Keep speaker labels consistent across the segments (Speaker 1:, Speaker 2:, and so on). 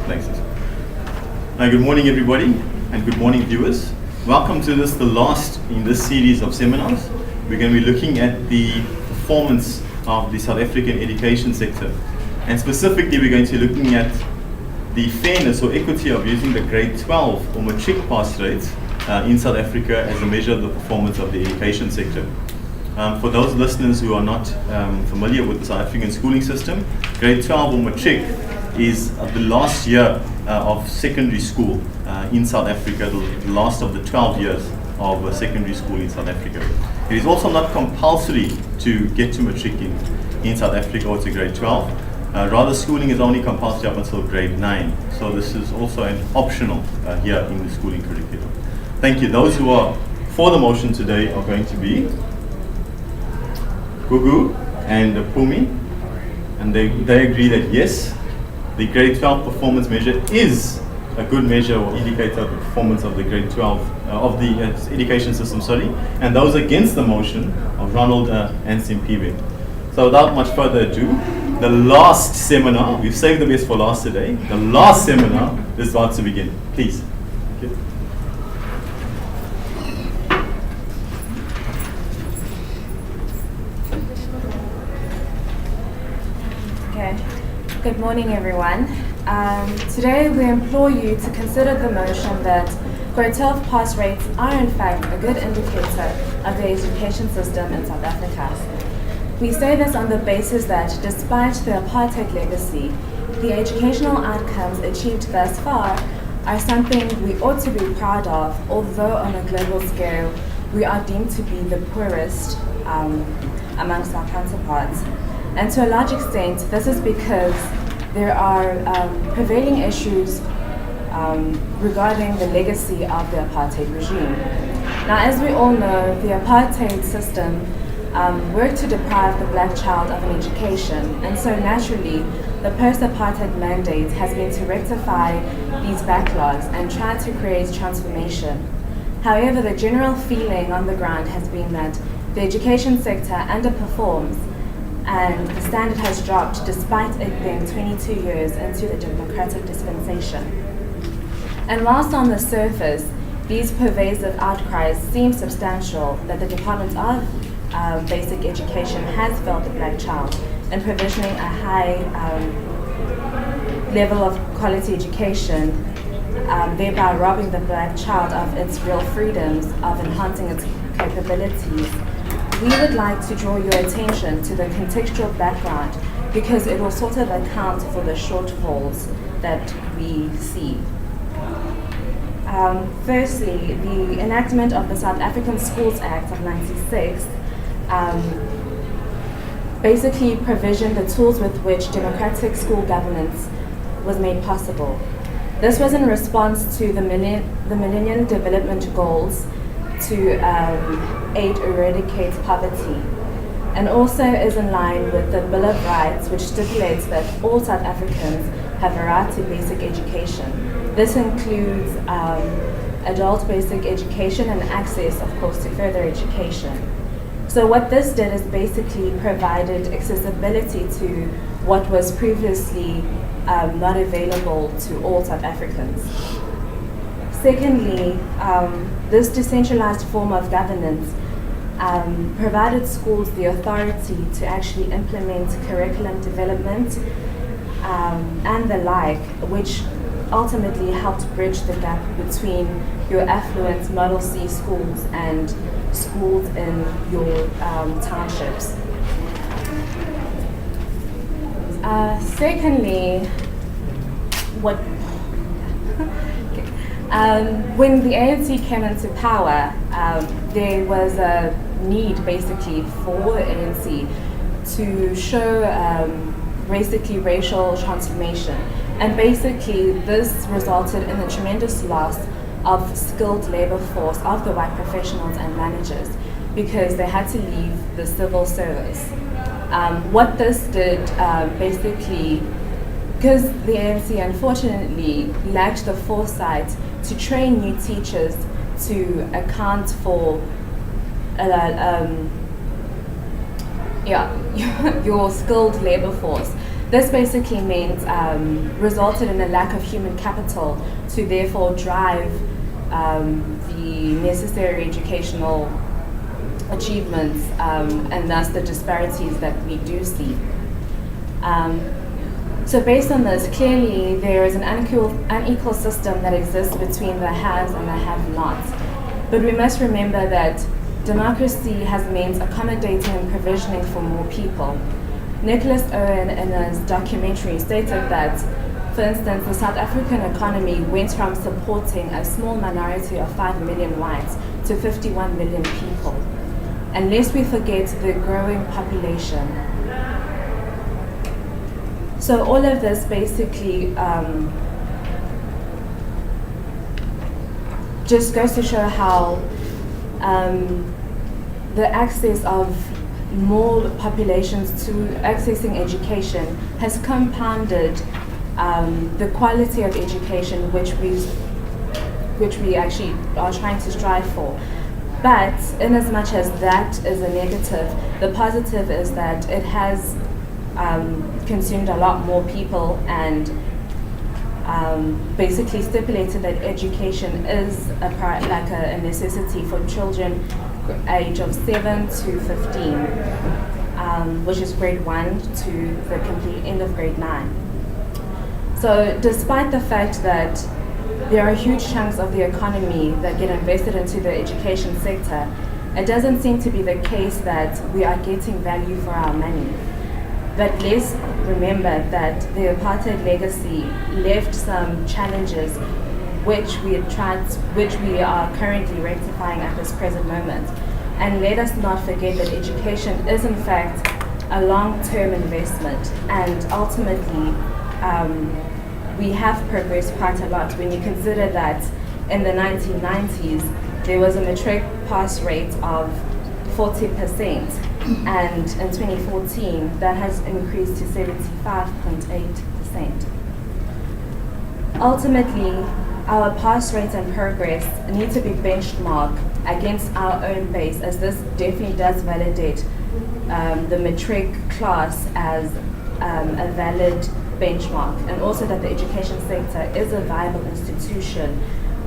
Speaker 1: places. Good morning everybody, and good morning viewers. Welcome to the last in this series of seminars. We're going to be looking at the performance of the South African education sector. And specifically we're going to be looking at the fairness or equity of using the grade 12 or matric pass rates in South Africa as a measure of the performance of the education sector. For those listeners who are not familiar with the South African schooling system, grade 12 or matric is the last year of secondary school in South Africa, the last of the 12 years of secondary school in South Africa. It is also not compulsory to get to matric in South Africa or to grade 12. Rather, schooling is only compulsory up until grade 9. So this is also an optional here in the schooling curriculum. Thank you. Those who are for the motion today are going to be Gugu and Pumi, and they agree that yes, the grade 12 performance measure is a good measure or indicator of the performance of the grade 12 of the education system, and those against the motion of Ronald and Simpiwe. So without much further ado, the last seminar, we've saved the best for last today, the last seminar is about to begin. Please. Thank you.
Speaker 2: Good morning, everyone. Today we implore you to consider the motion that grade 12 pass rates are in fact a good indicator of the education system in South Africa. We say this on the basis that despite the apartheid legacy, the educational outcomes achieved thus far are something we ought to be proud of, although on a global scale we are deemed to be the poorest amongst our counterparts. And to a large extent, this is because there are prevailing issues regarding the legacy of the apartheid regime. Now, as we all know, the apartheid system worked to deprive the black child of an education, and so naturally, the post-apartheid mandate has been to rectify these backlogs and try to create transformation. However, the general feeling on the ground has been that the education sector underperforms, and the standard has dropped despite it being 22 years into the democratic dispensation. And whilst on the surface, these pervasive outcries seem substantial that the Department of Basic Education has failed the black child in provisioning a high level of quality education, thereby robbing the black child of its real freedoms, of enhancing its capabilities, we would like to draw your attention to the contextual background because it will sort of account for the shortfalls that we see. Firstly, the enactment of the South African Schools Act of '96 basically provisioned the tools with which democratic school governance was made possible. This was in response to the Millennium Development Goals to aid eradicate poverty, and also is in line with the Bill of Rights, which stipulates that all South Africans have a right to basic education. This includes adult basic education and access, of course, to further education. So what this did is basically provided accessibility to what was previously not available to all South Africans. Secondly, this decentralized form of governance provided schools the authority to actually implement curriculum development and the like, which ultimately helped bridge the gap between your affluent Model C schools and schools in your townships. Secondly, when the ANC came into power, there was a need basically for the ANC to show basically racial transformation. And basically this resulted in a tremendous loss of skilled labor force of the white professionals and managers because they had to leave the civil service. What this did basically, because the ANC unfortunately lacked the foresight to train new teachers to account for your skilled labor force, This basically meant resulted in a lack of human capital to therefore drive the necessary educational achievements and thus the disparities that we do see. So based on this, clearly there is an unequal system that exists between the haves and the have-nots. But we must remember that democracy has meant accommodating and provisioning for more people. Nicholas Owen in his documentary stated that, for instance, the South African economy went from supporting a small minority of 5 million whites to 51 million people. And lest we forget the growing population. So all of this basically just goes to show how the access of more populations to accessing education has compounded the quality of education which we actually are trying to strive for. But in as much as that is a negative, the positive is that it has consumed a lot more people and basically stipulated that education is a necessity for children age of 7 to 15, which is grade 1 to the complete end of grade 9. So despite the fact that there are huge chunks of the economy that get invested into the education sector, it doesn't seem to be the case that we are getting value for our money. But let's remember that the apartheid legacy left some challenges which we are currently rectifying at this present moment. And let us not forget that education is in fact a long-term investment, and ultimately we have progressed quite a lot when you consider that in the 1990s there was a matric pass rate of 40%, and in 2014 that has increased to 75.8%. Ultimately, our pass rates and progress need to be benchmarked against our own base, as this definitely does validate the matric class as a valid benchmark, and also that the education sector is a viable institution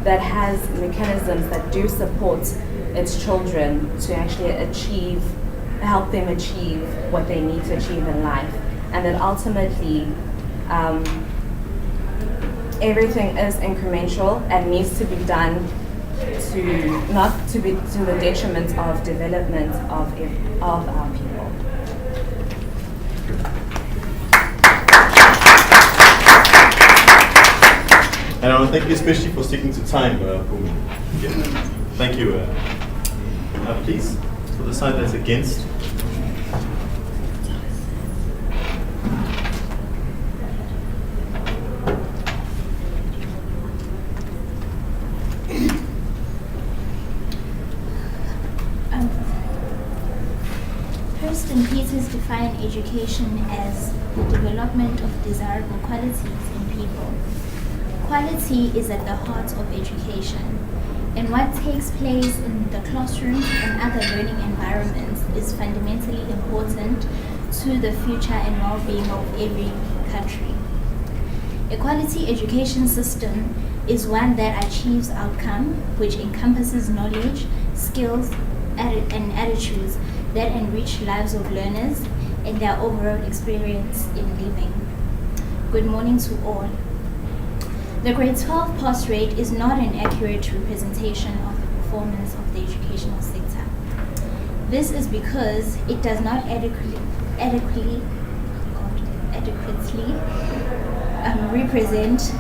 Speaker 2: that has mechanisms that do support its children to actually help them achieve what they need to achieve in life, and that ultimately everything is incremental and needs to be done not to be to the detriment of development of our people.
Speaker 1: And I want to thank you especially for sticking to time, Pumi. Yeah. Thank you. Please, for the side that's against.
Speaker 3: Hurst and Peters define education as the development of desirable qualities in people. Quality is at the heart of education, and what takes place in the classroom and other learning environments is fundamentally important to the future and well-being of every country. A quality education system is one that achieves outcome, which encompasses knowledge, skills, and attitudes that enrich lives of learners and their overall experience in living. Good morning to all. The grade 12 pass rate is not an accurate representation of the performance of the educational sector. This is because it does not adequately represent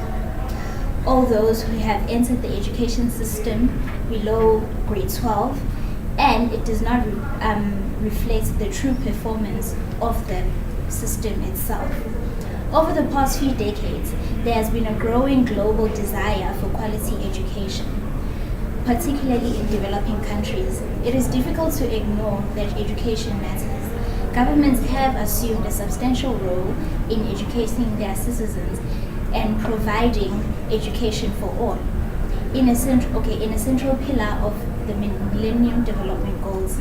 Speaker 3: all those who have entered the education system below grade 12, and it does not reflect the true performance of the system itself. Over the past few decades, there has been a growing global desire for quality education, particularly in developing countries. It is difficult to ignore that education matters. Governments have assumed a substantial role in educating their citizens and providing education for all. In a central pillar of the Millennium Development Goals,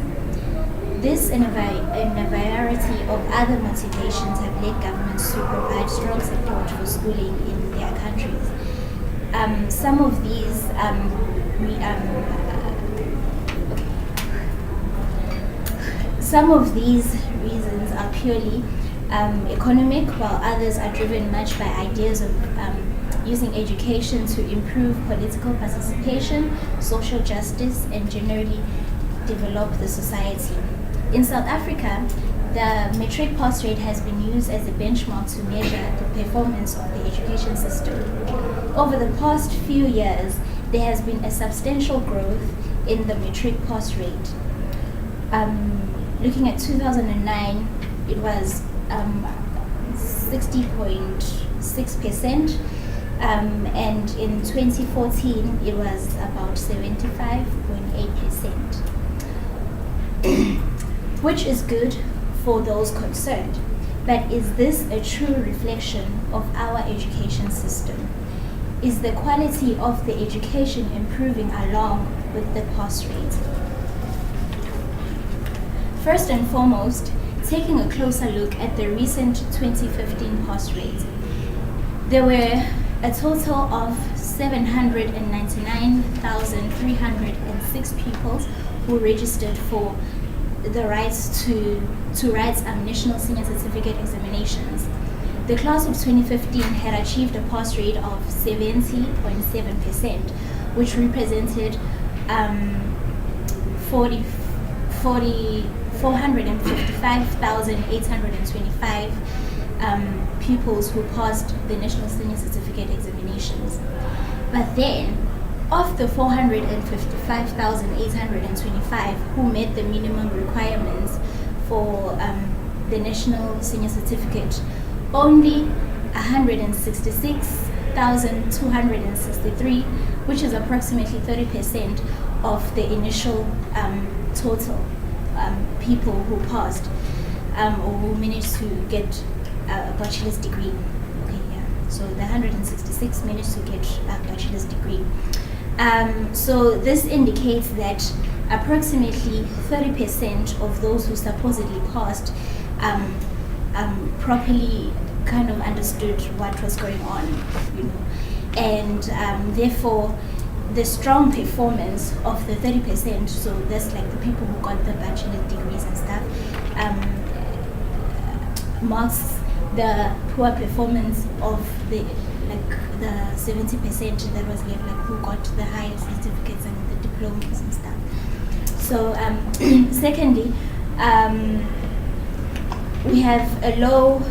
Speaker 3: This and a variety of other motivations have led governments to provide strong support for schooling in their countries. Some of these Some of these reasons are purely economic, while others are driven much by ideas of using education to improve political participation, social justice, and generally develop the society. In South Africa, the matric pass rate has been used as a benchmark to measure the performance of the education system. Over the past few years, there has been a substantial growth in the matric pass rate. Looking at 2009, it was 60.6%, and in 2014, it was about 75.8%, which is good for those concerned. But is this a true reflection of our education system? Is the quality of the education improving along with the pass rate? First and foremost, taking a closer look at the recent 2015 pass rate, there were a total of 799,306 pupils who registered for the rights to write national senior certificate examinations. The class of 2015 had achieved a pass rate of 70.7%, which represented 455,825 pupils who passed the national senior certificate examinations. But then, of the 455,825 who met the minimum requirements for the national senior certificate, only 166,263, which is approximately 30% of the initial total people who passed or who managed to get a bachelor's degree. Okay, yeah. So the 166 managed to get a bachelor's degree. So this indicates that approximately 30% of those who supposedly passed properly kind of understood what was going on, you know, and therefore the strong performance of the 30%, so that's like the people who got the bachelor degrees and stuff, marks the poor performance of the 70% that was left, like who got the higher certificates and the diplomas and stuff. So secondly, we have a low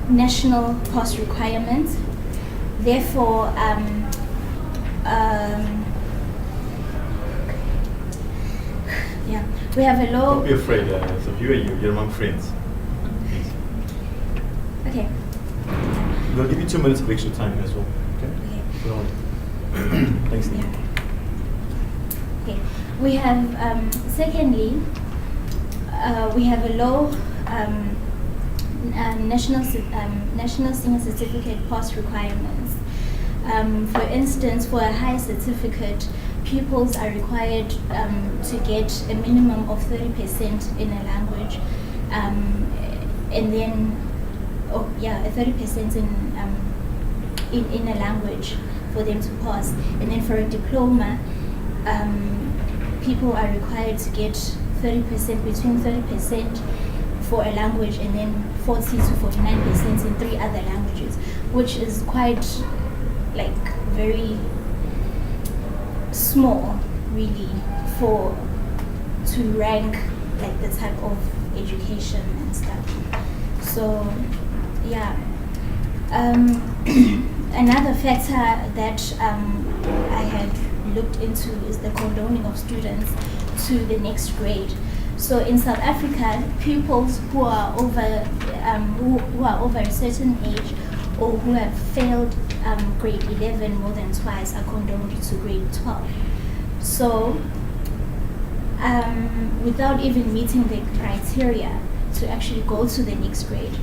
Speaker 3: national pass requirement. Therefore, we have a low.
Speaker 1: Don't be afraid. So you're among friends. Please.
Speaker 3: Okay.
Speaker 1: We'll give you 2 minutes of extra time as well. Okay. Go on. Thanks, Nick.
Speaker 3: Yeah. Okay. We have secondly, we have a low national senior certificate pass requirements. For instance, for a high certificate, pupils are required to get a minimum of 30% in a language, and then 30% in a language for them to pass. And then for a diploma, people are required to get 30%, between 30% for a language, and then 40 to 49% in 3 other languages, which is quite very small, really, to rank the type of education and stuff. So yeah, another factor that I had looked into is the condoning of students to the next grade. So in South Africa, pupils who are over a certain age or who have failed grade 11 more than twice are condoned to grade 12. So without even meeting the criteria to actually go to the next grade.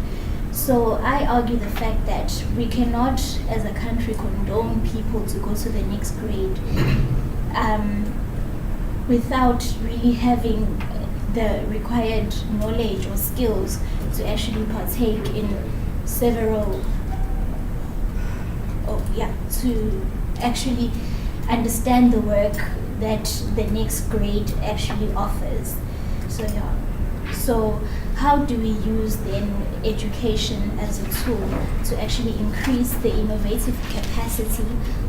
Speaker 3: So I argue the fact that we cannot, as a country, condone people to go to the next grade without really having the required knowledge or skills to actually partake in several, to actually understand the work that the next grade actually offers. So how do we use then education as a tool to actually increase the innovative capacity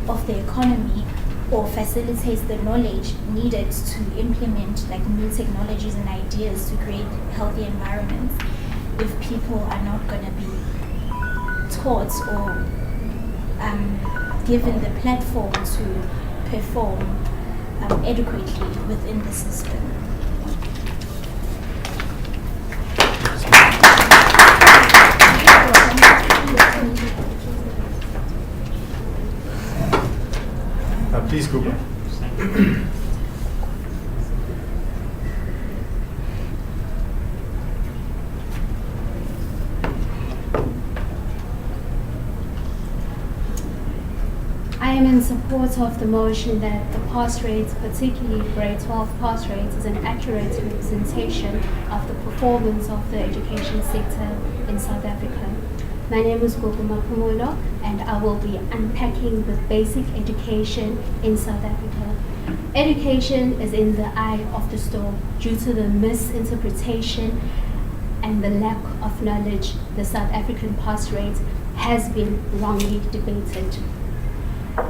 Speaker 3: of the economy, or facilitates the knowledge needed to implement like new technologies and ideas to create healthy environments, if people are not going to be taught or given the platform to perform adequately within the system?
Speaker 1: Please, Cooper.
Speaker 4: I am in support of the motion that the pass rate, particularly grade 12 pass rate, is an accurate representation of the performance of the education sector in South Africa. My name is Use Gr12, and I will be unpacking the basic education in South Africa. Education is in the eye of the storm due to the misinterpretation and the lack of knowledge. The South African pass rate has been wrongly debated.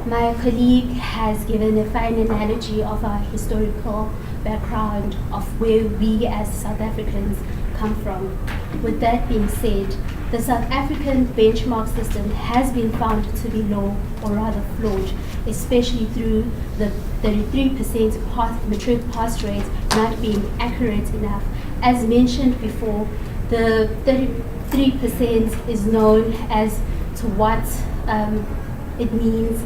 Speaker 4: My colleague has given a fine analogy of our historical background of where we as South Africans come from. With that being said, the South African benchmark system has been found to be low, or rather flawed, especially through the 33% matric pass rate not being accurate enough. As mentioned before, the 33% is known as to what it means.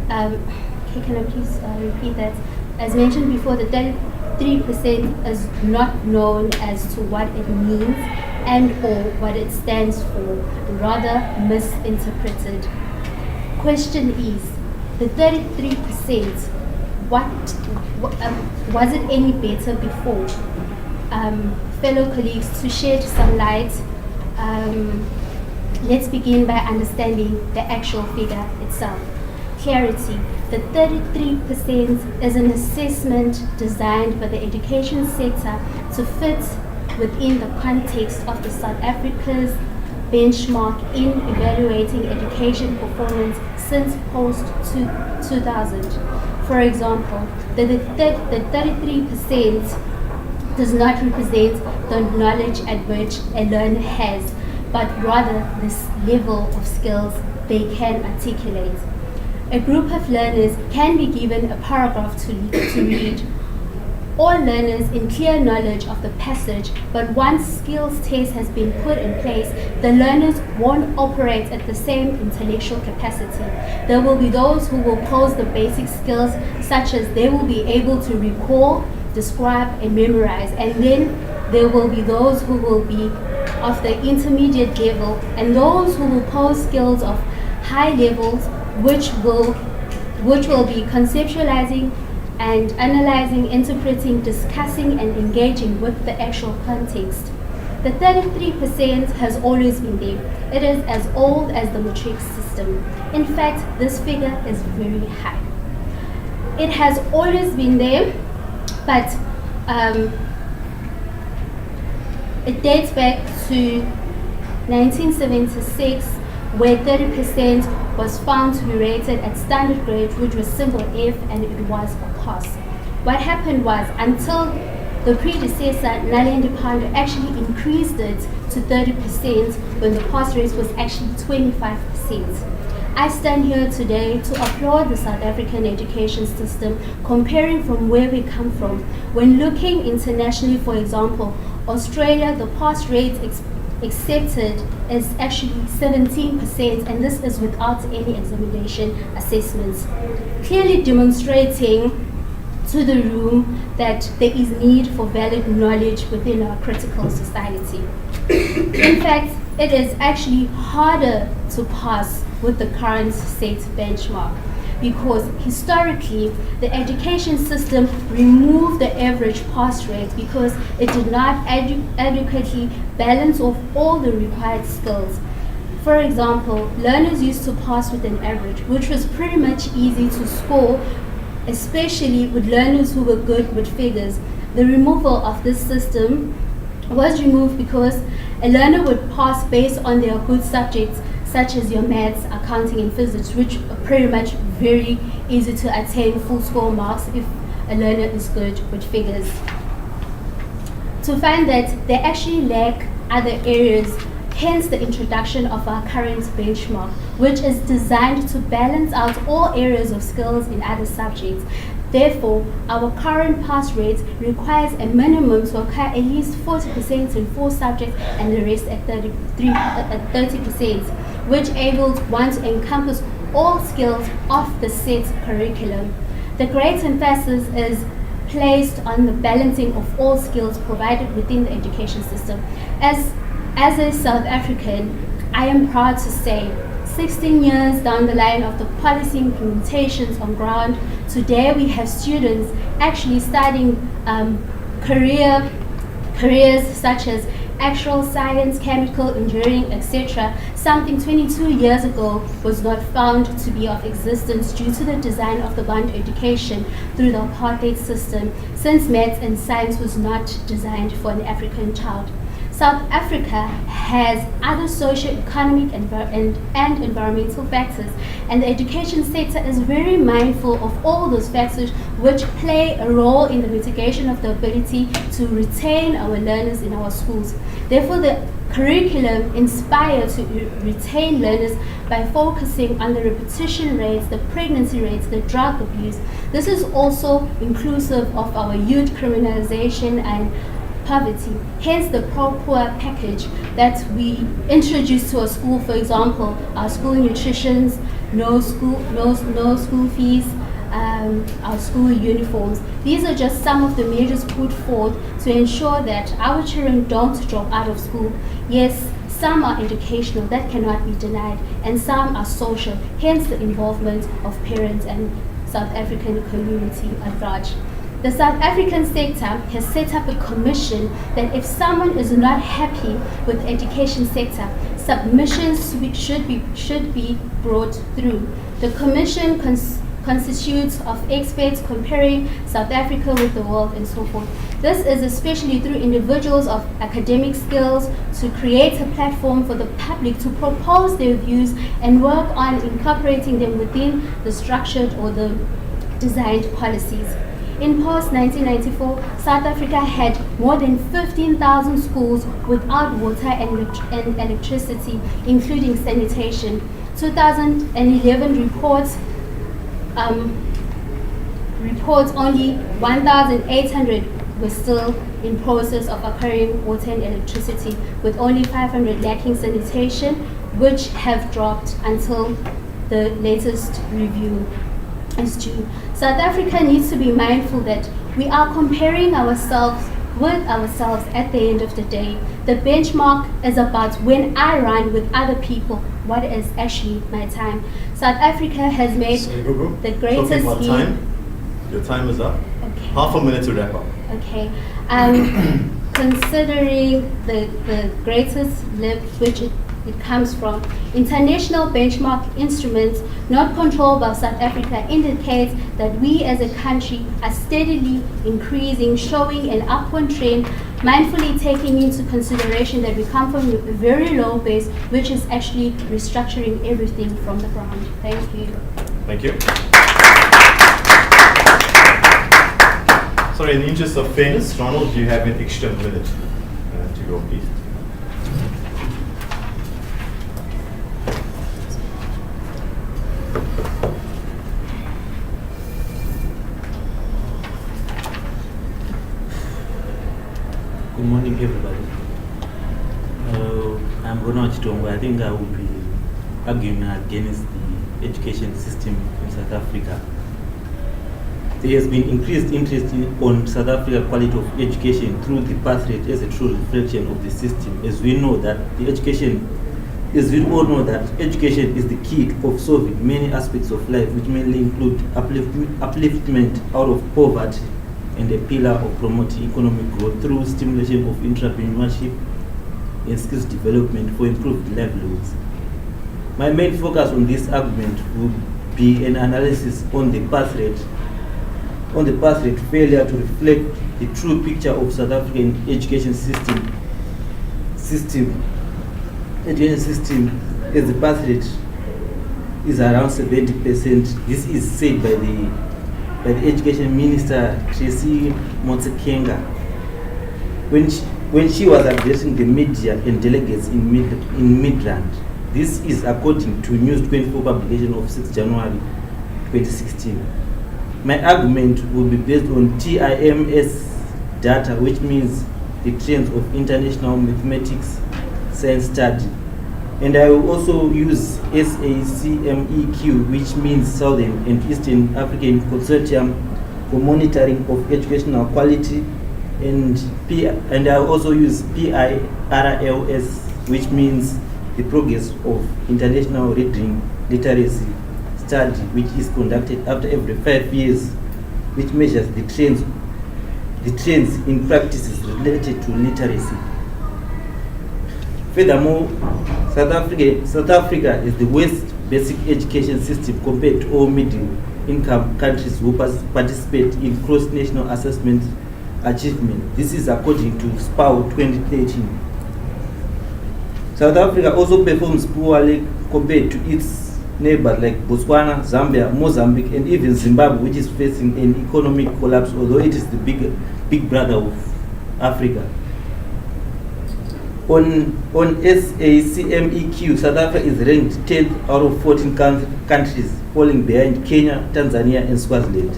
Speaker 4: Can I please repeat that? As mentioned before, the 33% is not known as to what it means and or what it stands for, rather misinterpreted. Question is, the 33%, was it any better before? Fellow colleagues, to shed some light, let's begin by understanding the actual figure itself. Clarity. The 33% is an assessment designed by the education sector to fit within the context of the South Africa's benchmark in evaluating education performance since post-2000. For example, the 33% does not represent the knowledge at which a learner has, but rather this level of skills they can articulate. A group of learners can be given a paragraph to read. All learners in clear knowledge of the passage, but once skills test has been put in place, the learners won't operate at the same intellectual capacity. There will be those who will pose the basic skills, such as they will be able to recall, describe, and memorize, and then there will be those who will be of the intermediate level, and those who will pose skills of high levels, which will be conceptualizing and analyzing, interpreting, discussing, and engaging with the actual context. The 33% has always been there. It is as old as the matric system. In fact, this figure is very high. It has always been there, but it dates back to 1976, where 30% was found to be rated at standard grade, which was symbol F, and it was a pass. What happened was, until the predecessor, Naledi Pandor, actually increased it to 30% when the pass rate was actually 25%. I stand here today to applaud the South African education system, comparing from where we come from. When looking internationally, for example, Australia, the pass rate accepted is actually 17%, and this is without any examination assessments, clearly demonstrating to the room that there is need for valid knowledge within our critical society. In fact, it is actually harder to pass with the current state benchmark. because historically the education system removed the average pass rate because it did not adequately balance off all the required skills. For example, learners used to pass with an average, which was pretty much easy to score, especially with learners who were good with figures. The removal of this system was removed because a learner would pass based on their good subjects, such as your maths, accounting, and physics, which are pretty much very easy to attain full score marks if a learner is good with figures. To find that they actually lack other areas, hence the introduction of our current benchmark, which is designed to balance out all areas of skills in other subjects. Therefore, our current pass rate requires a minimum to occur at least 40% in 4 subjects and the rest at 30%, which enables one to encompass all skills of the set curriculum. The great emphasis is placed on the balancing of all skills provided within the education system. As a South African, I am proud to say 16 years down the line of the policy implementations on ground, today we have students actually studying careers such as actual science, chemical engineering, etc. Something 22 years ago was not found to be of existence due to the design of the bond education through the apartheid system, since maths and science was not designed for an African child. South Africa has other socio-economic and environmental factors, and the education sector is very mindful of all those factors which play a role in the mitigation of the ability to retain our learners in our schools. Therefore, the curriculum inspires to retain learners by focusing on the repetition rates, the pregnancy rates, the drug abuse. This is also inclusive of our youth criminalization and poverty. Hence the pro-poor package that we introduced to a school, for example, our school nutritions, no school fees, our school uniforms. These are just some of the measures put forth to ensure that our children don't drop out of school. Yes, some are educational, that cannot be denied, and some are social, hence the involvement of parents and South African community at large. The South African sector has set up a commission that if someone is not happy with the education sector, submissions should be brought through. The commission constitutes of experts comparing South Africa with the world and so forth. This is especially through individuals of academic skills to create a platform for the public to propose their views and work on incorporating them within the structured or the designed policies. In post-1994, South Africa had more than 15,000 schools without water and electricity, including sanitation. 2011 reports only 1,800 were still in process of acquiring water and electricity, with only 500 lacking sanitation, which have dropped until the latest review is due. South Africa needs to be mindful that we are comparing ourselves with ourselves at the end of the day. The benchmark is about when I run with other people, what is actually my time. South Africa has made the greatest
Speaker 1: Talking about time, your time is up.
Speaker 4: Okay.
Speaker 1: Half a minute to wrap up.
Speaker 4: Okay. Considering the greatest leap which it comes from, international benchmark instruments not controlled by South Africa indicates that we as a country are steadily increasing, showing an upward trend, mindfully taking into consideration that we come from a very low base, which is actually restructuring everything from the ground. Thank you.
Speaker 1: Thank you. Sorry, in the interest of fairness, Ronald, you have an extra minute to go, please.
Speaker 5: Good morning, everybody. I'm Ronald Chitongo. I think I will be arguing against the education system in South Africa. There has been increased interest on South Africa quality of education through the birth rate as a true reflection of the system, as we know that the education As we all know that education is the key of solving many aspects of life, which mainly include upliftment out of poverty and a pillar of promoting economic growth through stimulation of entrepreneurship and skills development for improved livelihoods. My main focus on this argument will be an analysis on the path rate failure to reflect the true picture of South African education system as the path rate is around 70%. This is said by the Education Minister Tracy Motsekenga when she was addressing the media and delegates in Midrand. This is according to Use Gr12 publication of 6 January 2016. My argument will be based on TIMS data, which means the trends of international mathematics science study. And I will also use SACMEQ, which means Southern and Eastern African Consortium for Monitoring of Educational Quality, and I will also use PIRLS, which means the progress of international reading literacy study, which is conducted after every 5 years, which measures the trends in practices related to literacy. Furthermore, South Africa is the worst basic education system compared to all middle-income countries who participate in cross-national assessment achievement. This is according to SPAO 2013. South Africa also performs poorly compared to its neighbors like Botswana, Zambia, Mozambique, and even Zimbabwe, which is facing an economic collapse, although it is the big brother of Africa. On SACMEQ, South Africa is ranked 10th out of 14 countries, falling behind Kenya, Tanzania, and Swaziland.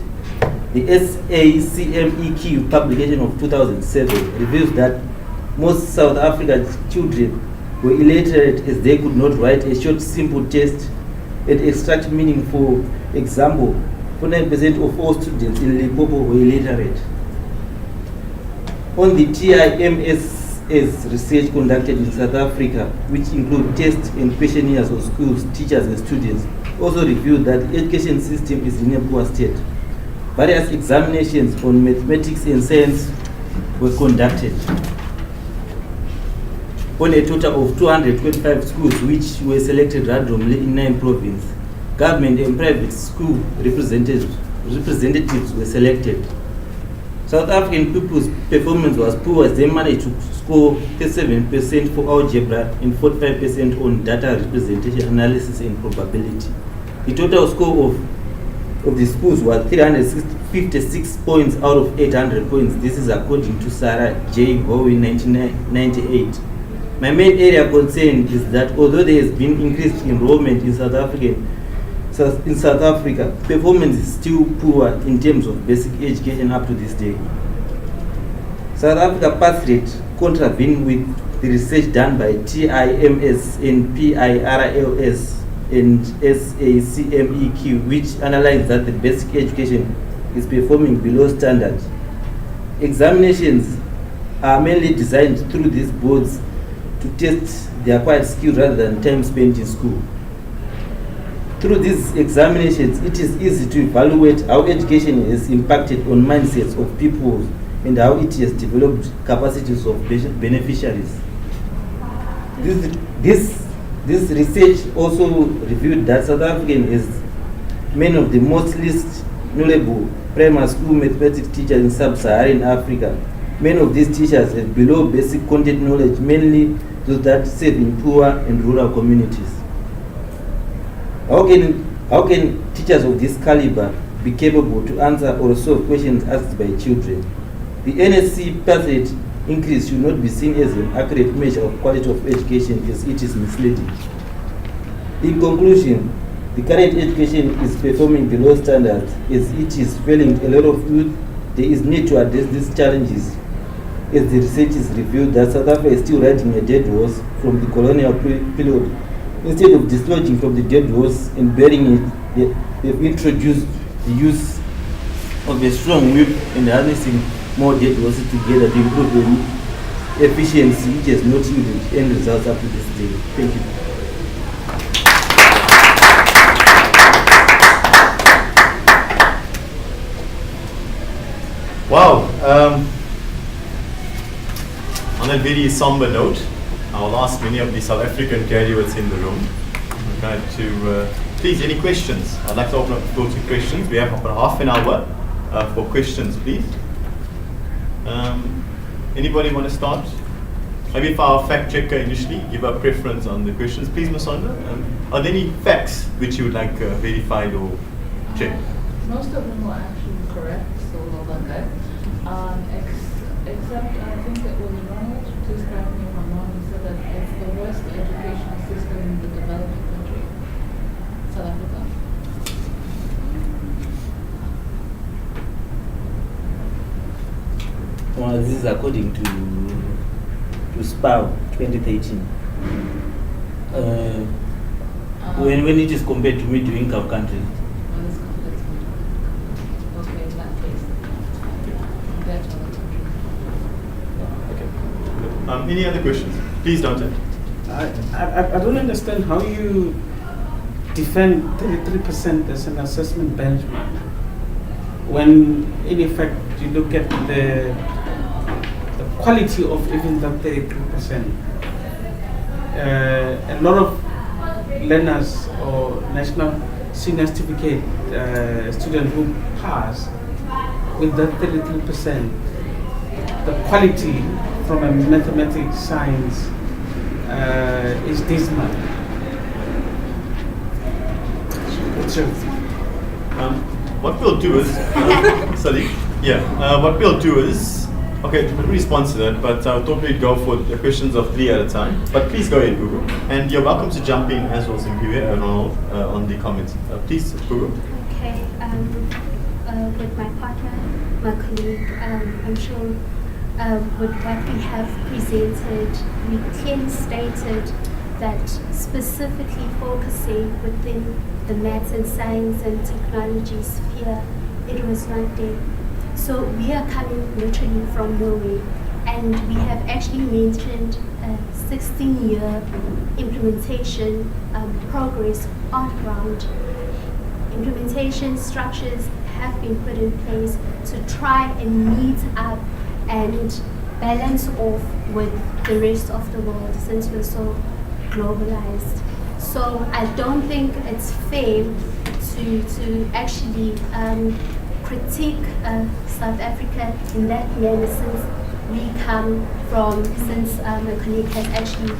Speaker 5: The SACMEQ publication of 2007 reveals that most South African children were illiterate as they could not write a short, simple test and extract meaning. For example, 49% of all students in Limpopo were illiterate. On the TIMS research conducted in South Africa, which include tests and questionnaires of schools, teachers, and students, also revealed that the education system is in a poor state. Various examinations on mathematics and science were conducted on a total of 225 schools, which were selected randomly in 9 provinces. Government and private school representatives were selected. South African pupils' performance was poor as they managed to score 37% for algebra and 45% on data representation analysis and probability. The total score of the schools was 356 points out of 800 points. This is according to Sarah J. Howe in 1998. My main area of concern is that although there has been increased enrollment in South Africa, performance is still poor in terms of basic education up to this day. South Africa pass rate contravene with the research done by TIMS and PIRLS and SACMEQ, which analyzed that the basic education is performing below standard. Examinations are mainly designed through these boards to test the acquired skills rather than time spent in school. Through these examinations, it is easy to evaluate how education has impacted on mindsets of people and how it has developed capacities of beneficiaries. This research also revealed that South Africa is many of the most least knowledgeable primary school mathematics teachers in sub-Saharan Africa. Many of these teachers have below basic content knowledge, mainly those that serve in poor and rural communities. How can teachers of this caliber be capable to answer or solve questions asked by children? The NSC pass rate increase should not be seen as an accurate measure of quality of education, as it is misleading. In conclusion, the current education is performing below standards as it is failing a lot of youth. There is need to address these challenges, as the research is revealed that South Africa is still riding a dead horse from the colonial period. Instead of dislodging from the dead horse and burying it, they've introduced the use of a strong whip and harnessing more dead horses together to improve the efficiency, which has not yielded end results up to this day. Thank you.
Speaker 1: very somber note, I'll ask many of the South African graduates in the room to please, any questions? I'd like to open up the floor to questions. We have about half an hour for questions, please. Anybody want to start? Maybe for our fact checker initially, give a preference on the questions. Please, Masanda. Are there any facts which you would like verified or checked?
Speaker 6: Most of them were actually correct, so well done, guys. Except I think it was Ronald, please correct me if I'm wrong, he said that it's the worst educational system in the developing country, South Africa.
Speaker 5: Well, this is according to SPAO 2013. When it is compared to middle-income countries.
Speaker 6: Well, let's okay, in that case, compared to other countries.
Speaker 1: Okay. Any other questions? Please, Dante.
Speaker 7: I don't understand how you defend 33% as an assessment benchmark when, in effect, you look at the quality of even that 33%. A lot of learners or national senior certificate students who pass with that 33%, the quality from a mathematics science is dismal.
Speaker 1: What we'll do is, what we'll do is, okay, to respond to that, but I'll totally go for the questions of 3 at a time. But please go ahead, Gugu. And you're welcome to jump in as well, Simpiwe and Ronald, on the comments. Please, Gugu.
Speaker 4: Okay, with my partner, my colleague, I'm sure with what we have presented, we clearly stated that specifically focusing within the maths and science and technology sphere, it was not there. So we are coming literally from nowhere, and we have actually mentioned a 16-year implementation progress on ground. Implementation structures have been put in place to try and meet up and balance off with the rest of the world since we're so globalized. So I don't think it's fair to actually critique South Africa in that manner, since we come from, since my colleague has actually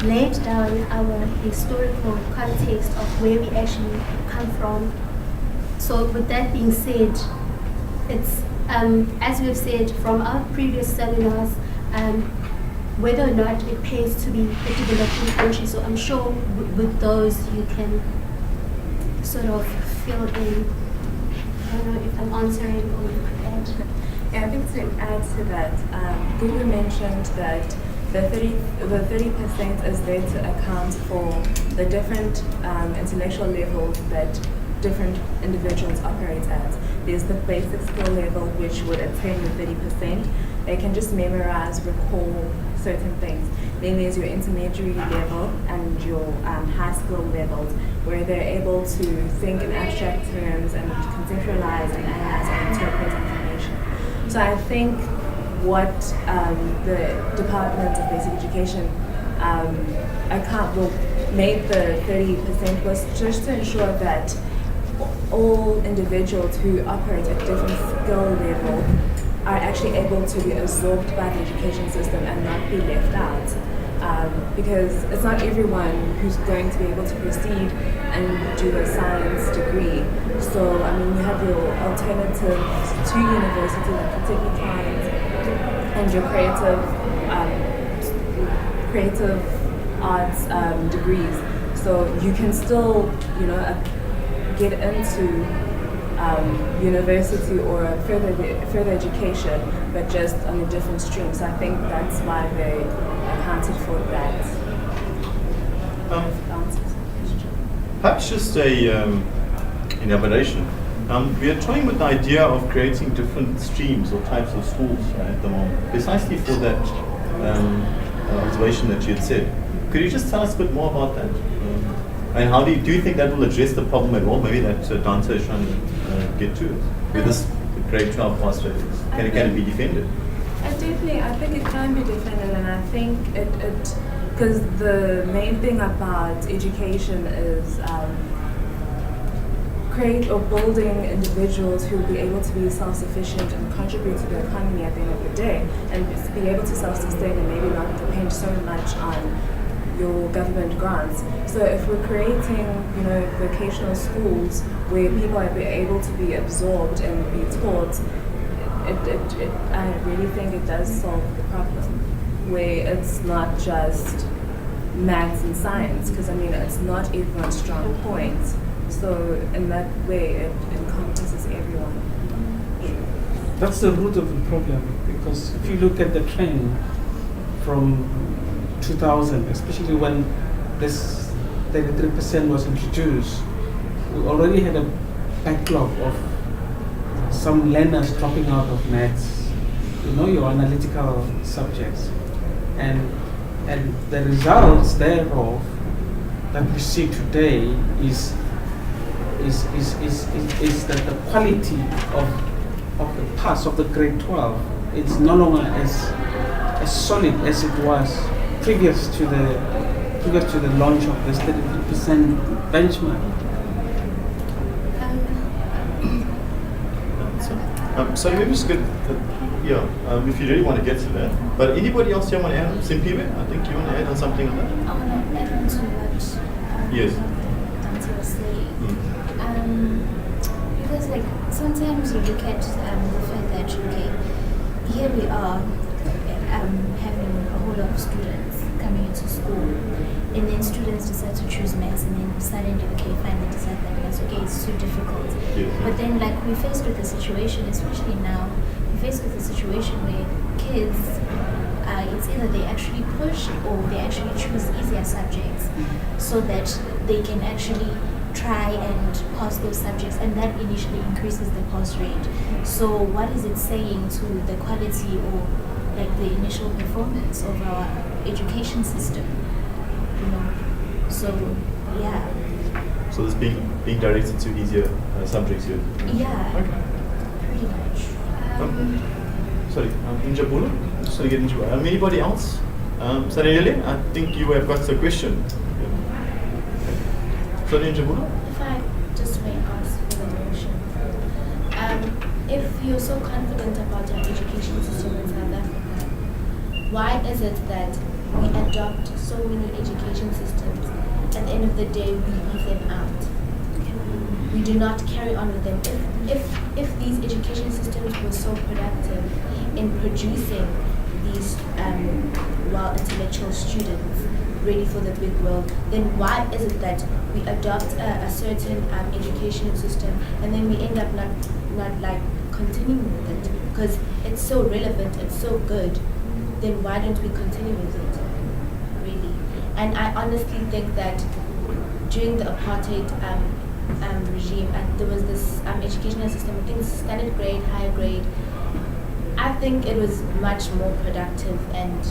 Speaker 4: laid down our historical context of where we actually come from. So with that being said, it's as we've said from our previous seminars, whether or not it pays to be a developing country. So I'm sure with those you can sort of fill in. I don't know if I'm answering or you could add.
Speaker 2: Yeah, I think to add to that, Gugu mentioned that the 30% is there to account for the different intellectual levels that different individuals operate at. There's the basic skill level, which would attain the 30%. They can just memorize, recall certain things. Then there's your intermediary level and your high skill levels, where they're able to think in abstract terms and conceptualize and analyze and interpret information. So I think what the Department of Basic Education made the 30% was just to ensure that all individuals who operate at different skill level are actually able to be absorbed by the education system and not be left out. Because it's not everyone who's going to be able to proceed and do a science degree. So, I mean, you have your alternatives to university, like your technicals and your creative arts degrees. So you can still, get into university or further education, but just on a different stream. So I think that's why they accounted for that.
Speaker 1: Perhaps just an elaboration. We are toying with the idea of creating different streams or types of schools at the moment, precisely for that observation that you had said. Could you just tell us a bit more about that? And how do you think that will address the problem at all? Maybe that Dante is trying to get to it with this grade 12 pass rate. Can it be defended?
Speaker 2: I think it can be defended, and I think because the main thing about education is create or building individuals who will be able to be self-sufficient and contribute to the economy at the end of the day, and be able to self-sustain and maybe not depend so much on your government grants. So if we're creating, vocational schools where people are able to be absorbed and be taught, I really think it does solve the problem, where it's not just maths and science, because it's not everyone's strong point. So in that way, it encompasses everyone.
Speaker 7: That's the root of the problem, because if you look at the trend from 2000, especially when this 33% was introduced, we already had a backlog of some learners dropping out of maths, your analytical subjects, and the results thereof that we see today is that the quality of the pass of the grade 12 is no longer as solid as it was previous to the launch of this 33% benchmark.
Speaker 1: So maybe just get, if you really want to get to that. But anybody else here want to add? Simpiwe, I think you want to add on something on that?
Speaker 3: I want to add on to what
Speaker 1: Yes.
Speaker 3: Dante was saying. Because sometimes you look at the fact that here we are having a whole lot of students coming into school, and then students decide to choose maths, and then suddenly finally decide that maths it's too difficult.
Speaker 1: Yes.
Speaker 3: But then we're faced with a situation, especially now, we're faced with a situation where kids, it's either they actually push or they actually choose easier subjects so that they can actually try and pass those subjects, and that initially increases the pass rate. So what is it saying to the quality or the initial performance of our education system? So yeah.
Speaker 1: So this being directed to easier subjects here.
Speaker 3: Yeah.
Speaker 1: Okay.
Speaker 3: Pretty much.
Speaker 1: Sorry, Njabula, just to get into anybody else? Sanele, I think you have got a question. Sorry, Njabula?
Speaker 8: If I just may ask for the motion. If you're so confident about our education system in South Africa, why is it that we adopt so many education systems, at the end of the day we leave them out? We do not carry on with them. If these education systems were so productive in producing these intellectual students ready for the big world, then why is it that we adopt a certain education system and then we end up not continuing with it? Because it's so relevant, it's so good, then why don't we continue with it, really? And I honestly think that during the apartheid regime, there was this educational system, I think standard grade, higher grade. I think it was much more productive and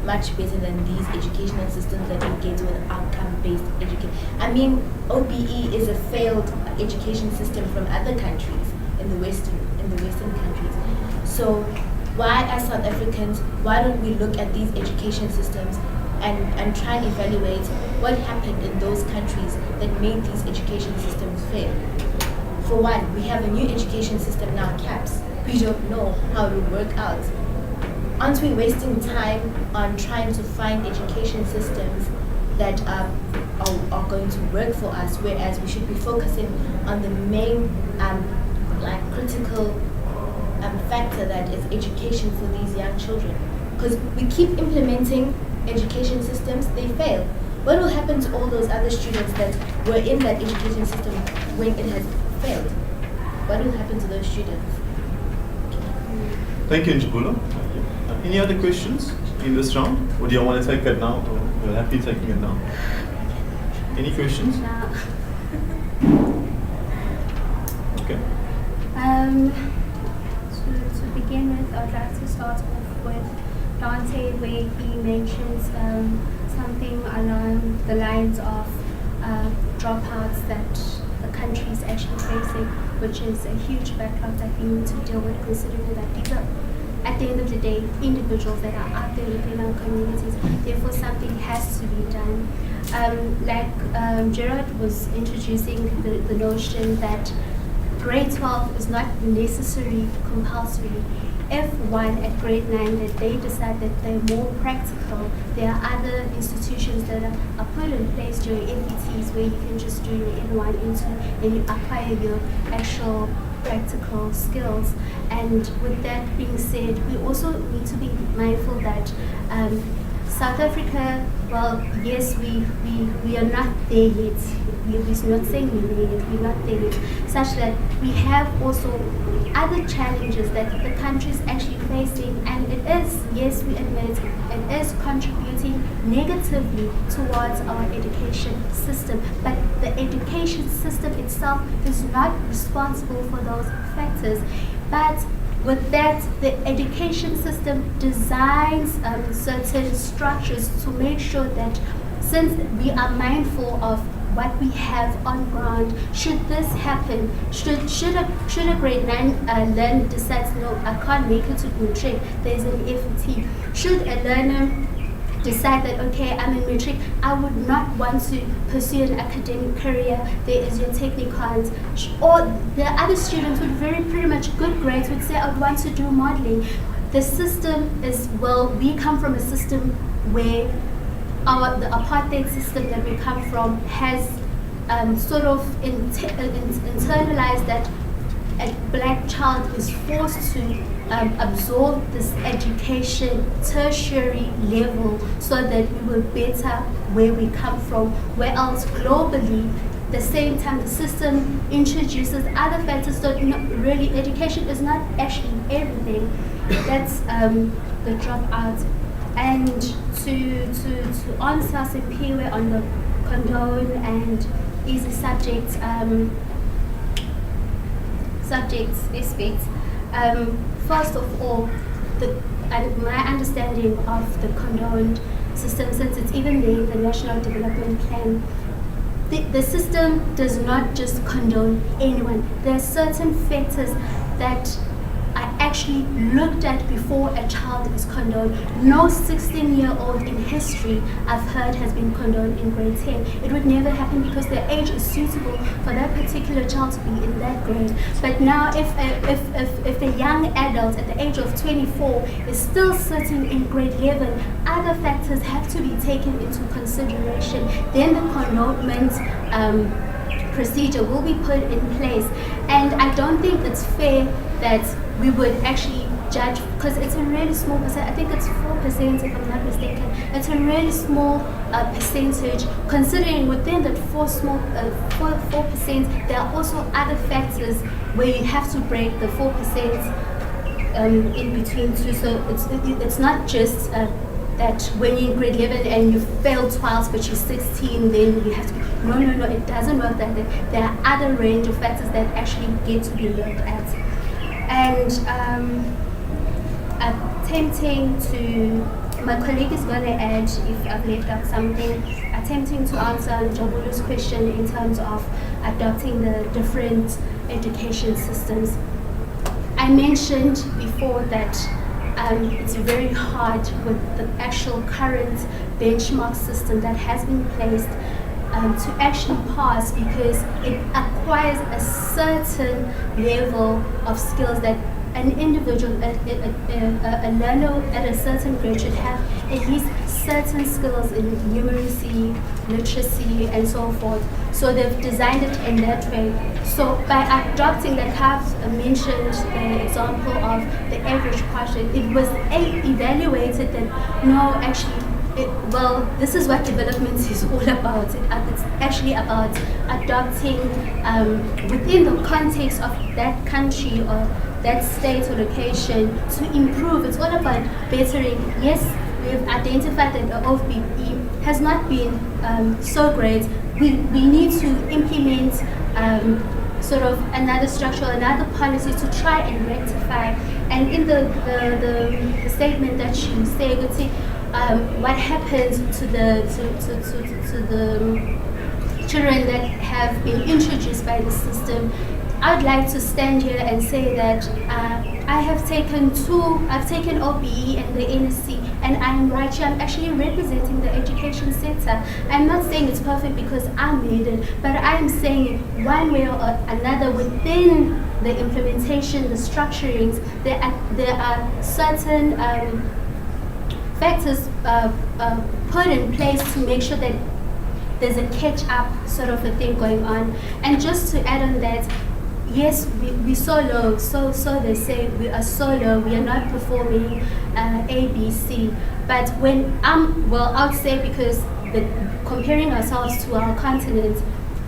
Speaker 8: much better than these educational systems that we get with outcome-based education. OBE is a failed education system from other countries in the Western countries. So why, as South Africans, why don't we look at these education systems and try and evaluate what happened in those countries that made these education systems fail? For one, we have a new education system now, CAPS. We don't know how it will work out. Aren't we wasting time on trying to find education systems that are going to work for us, whereas we should be focusing on the main critical factor that is education for these young children? Because we keep implementing education systems, they fail. What will happen to all those other students that were in that education system when it has failed? What will happen to those students?
Speaker 1: Thank you, Njabula. Any other questions in this round? Or do you want to take it now? Or you're happy taking it now? Any questions? Okay.
Speaker 4: To begin with, I'd like to start off with Dante, where he mentions something along the lines of dropouts that the country is actually facing, which is a huge backlog that we need to deal with, considering that these are at the end of the day, individuals that are out there within our communities. Therefore, something has to be done. Gerard was introducing the notion that grade 12 is not necessarily compulsory. If one at grade 9 that they decide that they're more practical, there are other institutions that are put in place during FETs where you can just do your N1, N2, and you acquire your actual practical skills. And with that being said, we also need to be mindful that South Africa, well, yes, we are not there yet. We're not saying we're there yet, we're not there yet. Such that we have also other challenges that the country is actually facing, and it is, yes, we admit, it is contributing negatively towards our education system. But the education system itself is not responsible for those factors. But with that, the education system designs certain structures to make sure that, since we are mindful of what we have on ground, should this happen, should a grade 9 learner decide, no, I can't make it to matric, there's an FET. Should a learner decide that, okay, I'm in matric, I would not want to pursue an academic career, there is your technicons. Or the other students with pretty much good grades would say, I would want to do modeling. The system is, well, we come from a system where the apartheid system that we come from has sort of internalized that a black child is forced to absorb this education tertiary level so that we will better where we come from, where else globally the same time the system introduces other factors. So really education is not actually everything. That's the dropout. And to answer Simpiwe on the condone and easy subjects aspects, first of all, my understanding of the condoned system, since it's even there in the National Development Plan, the system does not just condone anyone. There are certain factors that are actually looked at before a child is condoned. No 16-year-old in history I've heard has been condoned in grade 10. It would never happen because their age is suitable for that particular child to be in that grade. But now if a young adult at the age of 24 is still sitting in grade 11, other factors have to be taken into consideration. Then the condonement procedure will be put in place. And I don't think it's fair that we would actually judge, because it's a really small percent. I think it's 4% if I'm not mistaken. It's a really small percentage, considering within that 4%, there are also other factors where you have to break the 4% in between two. So it's not just that when you're in grade 11 and you fail twice but you're 16, then you have to be, no, it doesn't work that way. There are other range of factors that actually get to be looked at. And attempting to, my colleague is going to add if I've left out something, attempting to answer Jabulu's question in terms of adopting the different education systems. I mentioned before that it's very hard with the actual current benchmark system that has been placed to actually pass, because it acquires a certain level of skills that an individual, a learner at a certain grade should have at least certain skills in numeracy, literacy, and so forth. So they've designed it in that way. So by adopting that, I've mentioned the example of the average quotient. It was evaluated that no, actually, well, this is what development is all about. It's actually about adopting within the context of that country or that state or location to improve. It's all about bettering. Yes, we've identified that the OFBE has not been so great. We need to implement sort of another structure, another policy to try and rectify. And in the statement that you say, what happens to the children that have been introduced by the system, I would like to stand here and say that I've taken OBE and the NSC, and I'm right here. I'm actually representing the education sector. I'm not saying it's perfect because I made it, but I am saying one way or another within the implementation, the structurings, there are certain factors put in place to make sure that there's a catch-up sort of a thing going on. And just to add on that, yes, we so low, so they say we are so low, we are not performing A, B, C. But when I would say because comparing ourselves to our continent,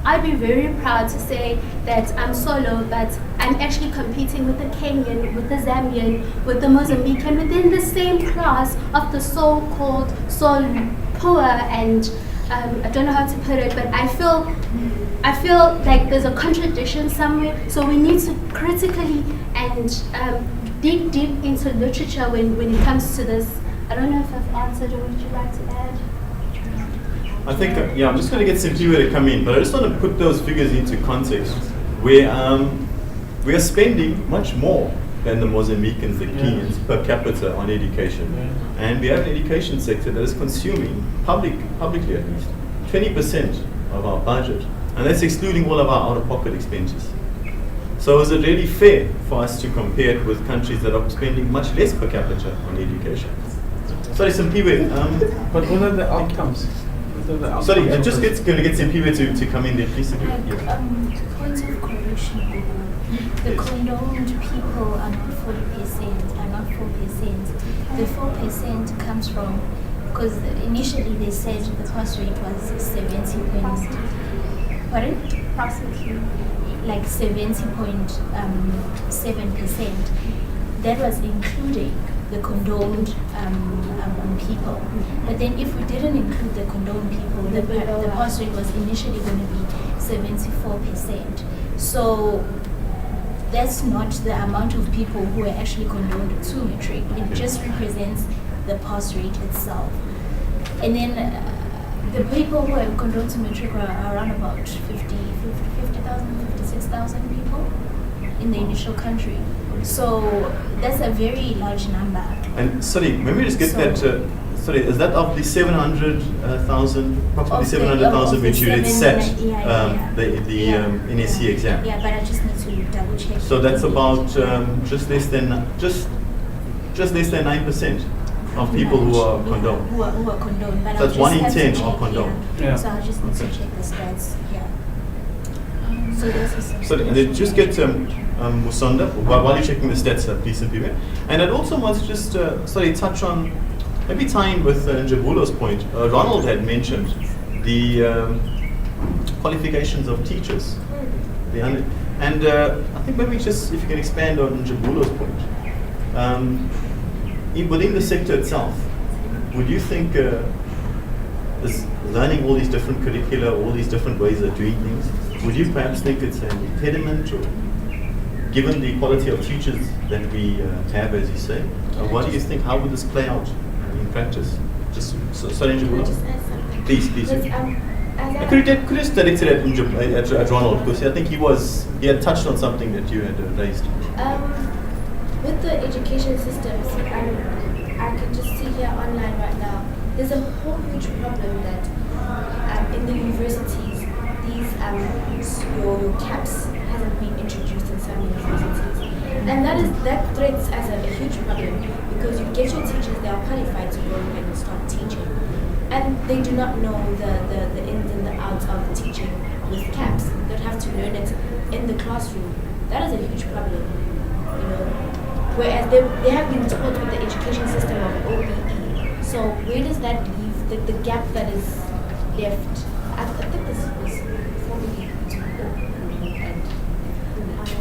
Speaker 4: I'd be very proud to say that I'm so low, but I'm actually competing with the Kenyan, with the Zambian, with the Mozambican, within the same class of the so-called poor and I don't know how to put it, but I feel like there's a contradiction somewhere. So we need to critically and dig deep into literature when it comes to this. I don't know if I've answered, or would you like to add?
Speaker 1: I think, I'm just going to get Simpiwe to come in, but I just want to put those figures into context where we are spending much more than the Mozambicans, the Kenyans per capita on education. And we have an education sector that is consuming, publicly at least, 20% of our budget. And that's excluding all of our out-of-pocket expenses. So is it really fair for us to compare it with countries that are spending much less per capita on education? Sorry, Simpiwe.
Speaker 7: But what are the outcomes?
Speaker 1: Sorry, I'm just going to get Simpiwe to come in there, please.
Speaker 3: Points of correction. The condoned people are not 40%, are not 4%. The 4% comes from, because initially they said the pass rate was 70. Pardon?
Speaker 4: Approximately.
Speaker 3: Like 70.7%. That was including the condoned people. But then if we didn't include the condoned people, the pass rate was initially going to be 74%. So that's not the amount of people who are actually condoned to matric. It just represents the pass rate itself. And then the people who are condoned to matric are around about 50,000, 56,000 people in the initial country. So that's a very large number.
Speaker 1: And sorry, let me just get that. Sorry, is that of the 700,000, approximately 700,000 which you had set the NSC exam?
Speaker 3: Yeah, but I just need to double check.
Speaker 1: So that's about just less than 9% of people who are condoned.
Speaker 3: Who are condoned. But
Speaker 1: So that's 1 in 10 are condoned.
Speaker 7: Yeah.
Speaker 3: So I just need to check the stats. Yeah. So this is.
Speaker 1: So and then just get Musonda while you're checking the stats, please, Simpiwe. And I'd also want to just touch on, maybe tying with Njabulo's point. Ronald had mentioned the qualifications of teachers. And I think maybe just if you can expand on Njabulo's point. Within the sector itself, would you think is learning all these different curricula, all these different ways of doing things, would you perhaps think it's an impediment, or given the quality of teachers that we have, as you say, what do you think, how would this play out in practice? Just sorry, Njabulo. Please. Could you just direct it at Ronald, because I think he had touched on something that you had raised.
Speaker 8: With the education systems, I can just see here online right now, there's a whole huge problem that in the universities, these your caps hasn't been introduced in some universities. And that threats as a huge problem, because you get your teachers, they are qualified to go and start teaching. And they do not know the ins and the outs of teaching with caps. They have to learn it in the classroom. That is a huge problem, you know. Whereas they have been taught with the education system of OBE. So where does that leave the gap that is left? I think this was formally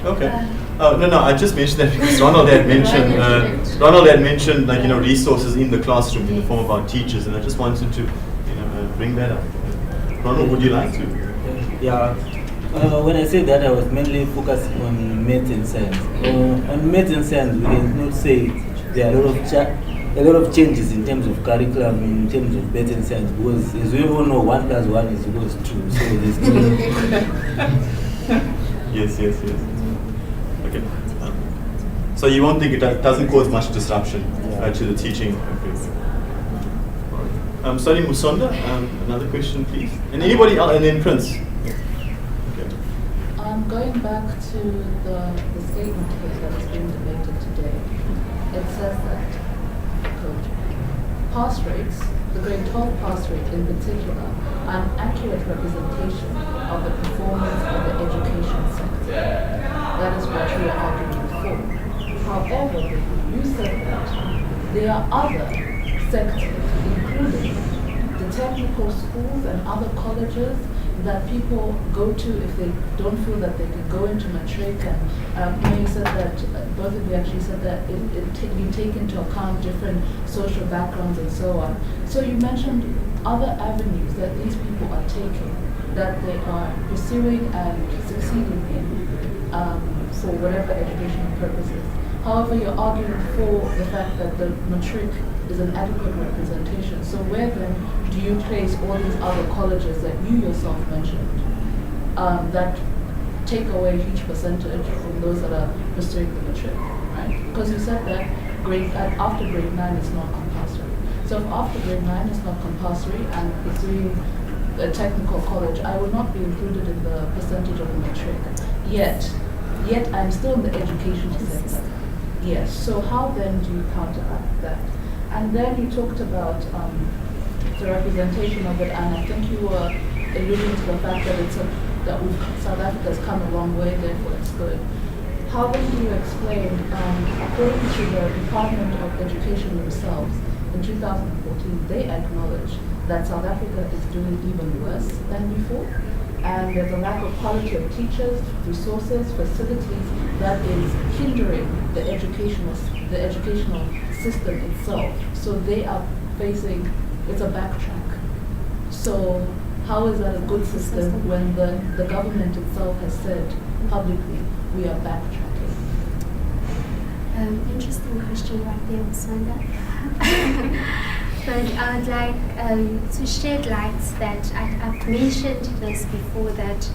Speaker 1: Okay. No, I just mentioned that because Ronald had mentioned resources in the classroom in the form of our teachers, and I just wanted to bring that up. Ronald, would you like to?
Speaker 5: Yeah. When I say that, I was mainly focused on math and science. On math and science, we can not say there are a lot of a lot of changes in terms of curriculum, in terms of maths and science, because as we all know, 1 + 1 is equals 2. So there's
Speaker 1: Yes. Okay. So you won't think it doesn't cause much disruption to the teaching? Okay. Sorry, Musonda, another question, please. And anybody else, and then Prince. Okay.
Speaker 6: Going back to the statement here that is being debated today, it says that, quote, pass rates, the grade 12 pass rate in particular, are an accurate representation of the performance of the education sector. That is what we are arguing for. However, you said that there are other sectors, including the technical schools and other colleges that people go to if they don't feel that they can go into matric. And you said that, both of you actually said that you take into account different social backgrounds and so on. So you mentioned other avenues that these people are taking, that they are pursuing and succeeding in for whatever educational purposes. However, you're arguing for the fact that the matric is an adequate representation. So where then do you place all these other colleges that you yourself mentioned that take away a huge percentage from those that are pursuing the matric, right? Because you said that after grade 9 is not compulsory. So if after grade 9 is not compulsory and pursuing a technical college, I would not be included in the percentage of the matric. Yet I'm still in the education sector. Yes, so how then do you counteract that? And then you talked about the representation of it, and I think you were alluding to the fact that South Africa has come a long way, therefore it's good. How then do you explain, according to the Department of Education themselves, in 2014, they acknowledge that South Africa is doing even worse than before, and there's a lack of quality of teachers, resources, facilities that is hindering the educational system itself. So they are facing, it's a backtrack. So how is that a good system when the government itself has said publicly, we are backtracking?
Speaker 4: Interesting question right there, Sandra. But I would like to shed light that I've mentioned this before, that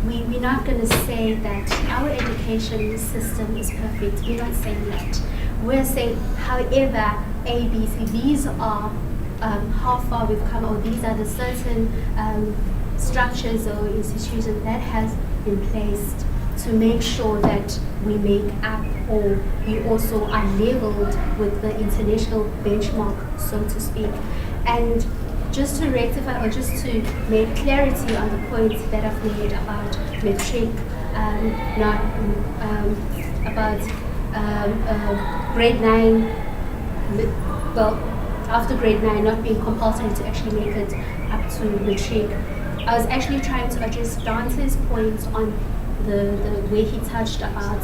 Speaker 4: we're not going to say that our education system is perfect. We're not saying that. We're saying, however, A, B, C, these are how far we've come, or these are the certain structures or institutions that has been placed to make sure that we make up, or we also are leveled with the international benchmark, so to speak. And just to rectify, or just to make clarity on the point that I've made about matric, about grade 9, well, after grade 9 not being compulsory to actually make it up to matric. I was actually trying to address Dante's point on the way he touched about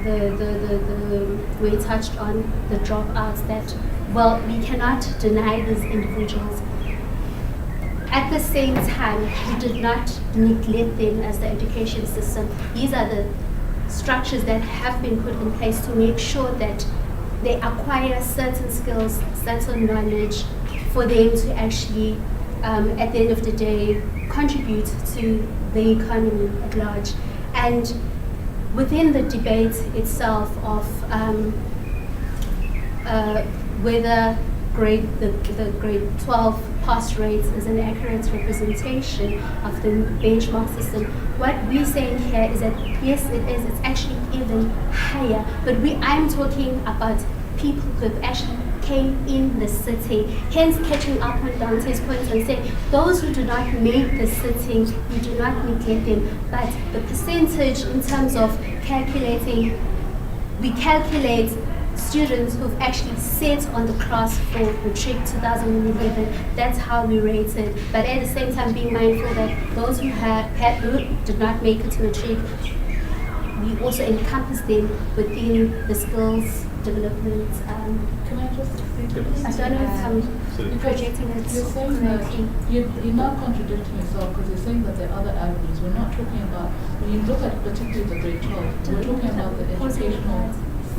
Speaker 4: the way he touched on the dropouts, that, well, we cannot deny these individuals. At the same time, we did not neglect them as the education system. These are the structures that have been put in place to make sure that they acquire certain skills, certain knowledge, for them to actually, at the end of the day, contribute to the economy at large. And within the debate itself of whether the grade 12 pass rate is an accurate representation of the benchmark system, what we're saying here is that yes, it is. It's actually even higher. But I'm talking about people who have actually came in the city, hence catching up on Dante's points and saying those who do not make the sitting, we do not neglect them, but the percentage in terms of calculating, we calculate students who've actually sat on the class for matric 2011, that's how we rate it. But at the same time, being mindful that those who did not make it to matric, we also encompass them within the skills development.
Speaker 6: Can I just
Speaker 4: I don't know if I'm projecting it
Speaker 6: you're saying that
Speaker 4: correctly.
Speaker 6: you're now contradicting yourself, because you're saying that there are other avenues. We're not talking about, when you look at particularly the grade 12, we're talking about the educational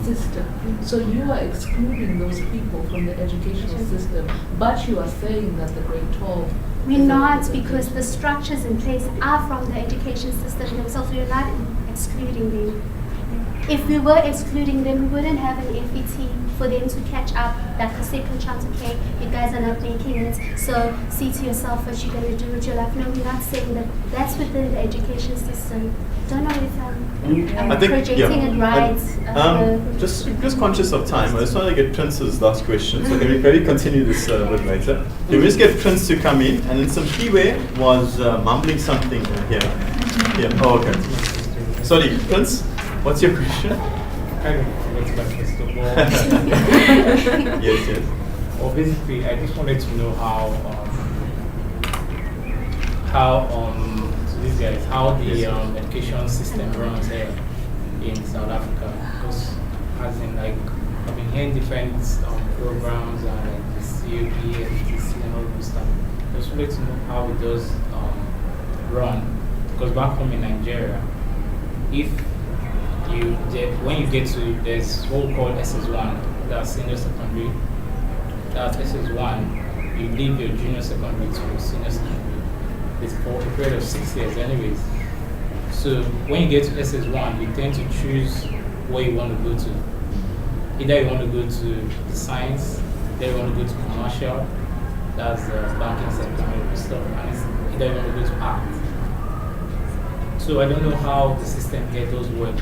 Speaker 6: system. So you are excluding those people from the educational system, but you are saying that the grade 12.
Speaker 4: We're not, because the structures in place are from the education system themselves. We're not excluding them. If we were excluding them, we wouldn't have an FET for them to catch up, like a second chance. Okay, you guys are not making it, so see to yourself what you're going to do with your life. No, we're not saying that. That's within the education system. Don't know if I'm
Speaker 1: I think,
Speaker 4: projecting it right.
Speaker 1: Just conscious of time, I just want to get Prince's last question, so can we maybe continue this a bit later? Can we just get Prince to come in, and then Simpiwe was mumbling something here. Yeah. Oh, okay. Sorry, Prince, what's your question?
Speaker 9: I don't know what's my first of all.
Speaker 1: Yes, yes.
Speaker 9: Well, basically, I just wanted to know how so these guys, how the education system runs here in South Africa. Because, as in, like, I've been hearing different programs and like the COP, FTC, and all this stuff. I just wanted to know how it does run. Because back home in Nigeria, when you get to, there's what we call SS1, that's senior secondary. That's SS1, you leave your junior secondary to senior secondary. It's for a period of 6 years anyways. So when you get to SS1, you tend to choose where you want to go to. Either you want to go to the science, either you want to go to commercial, that's the banking sector and stuff, and either you want to go to art. So I don't know how the system here does work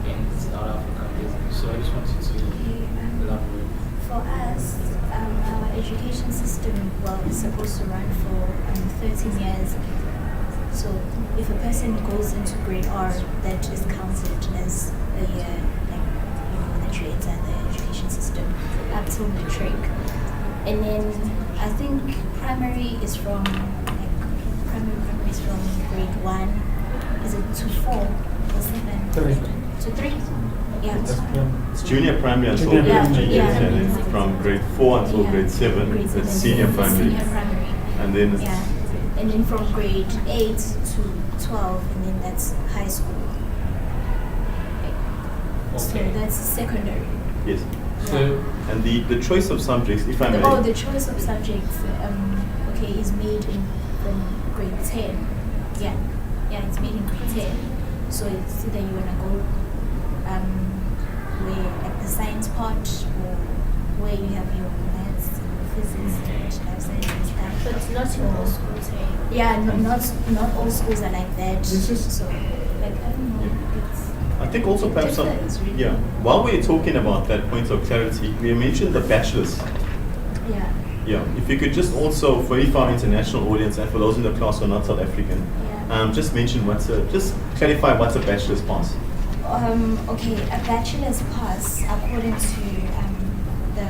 Speaker 9: in South Africa, basically. So I just wanted to elaborate.
Speaker 3: For us, our education system, is supposed to run for 13 years. So if a person goes into grade R, that is counted as a year, that you enter the education system up till matric. And then I think primary is from primary is from grade 1. Is it to 4 or 7?
Speaker 9: 3.
Speaker 3: To 3? Yeah.
Speaker 1: It's junior primary until
Speaker 3: Junior
Speaker 1: grade 3
Speaker 3: primary,
Speaker 1: years,
Speaker 3: yeah.
Speaker 1: and then from grade 4 until grade 7,
Speaker 3: Grade
Speaker 1: it's
Speaker 3: 7,
Speaker 1: senior primary.
Speaker 3: Senior primary.
Speaker 1: And then it's
Speaker 3: Yeah. And then from grade 8 to 12, and then that's high school. So
Speaker 9: Okay.
Speaker 3: that's secondary.
Speaker 1: yes.
Speaker 9: So,
Speaker 1: And the choice of subjects, if I may.
Speaker 3: The choice of subjects, is made from grade 10. Yeah, it's made in grade 10. So it's either you wanna go where at the science part, or where you have your maths, physics, and life science and stuff.
Speaker 8: But it's not in all schools, hey?
Speaker 3: Yeah, not all schools are like that.
Speaker 7: This is-
Speaker 3: So, like, I don't know. It's
Speaker 1: I think also perhaps
Speaker 3: different, really.
Speaker 1: while we're talking about that point of clarity, we mentioned the bachelor's.
Speaker 3: Yeah.
Speaker 1: Yeah, if you could just also, for our international audience and for those in the class who are not South African,
Speaker 3: Yeah.
Speaker 1: just mention just clarify what's a bachelor's pass.
Speaker 3: Okay, a bachelor's pass, according to the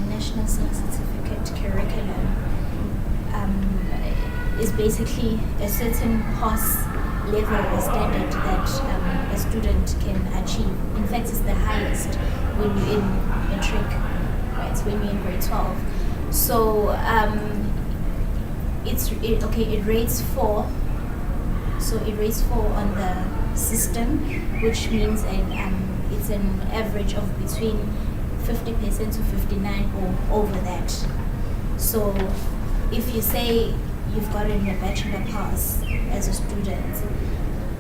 Speaker 3: National Certificate Curriculum, is basically a certain pass level or standard that a student can achieve. In fact, it's the highest when you're in matric, right? When you're in grade 12. So it rates 4. So it rates 4 on the system, which means it's an average of between 50% to 59 or over that. So if you say you've gotten your bachelor pass as a student,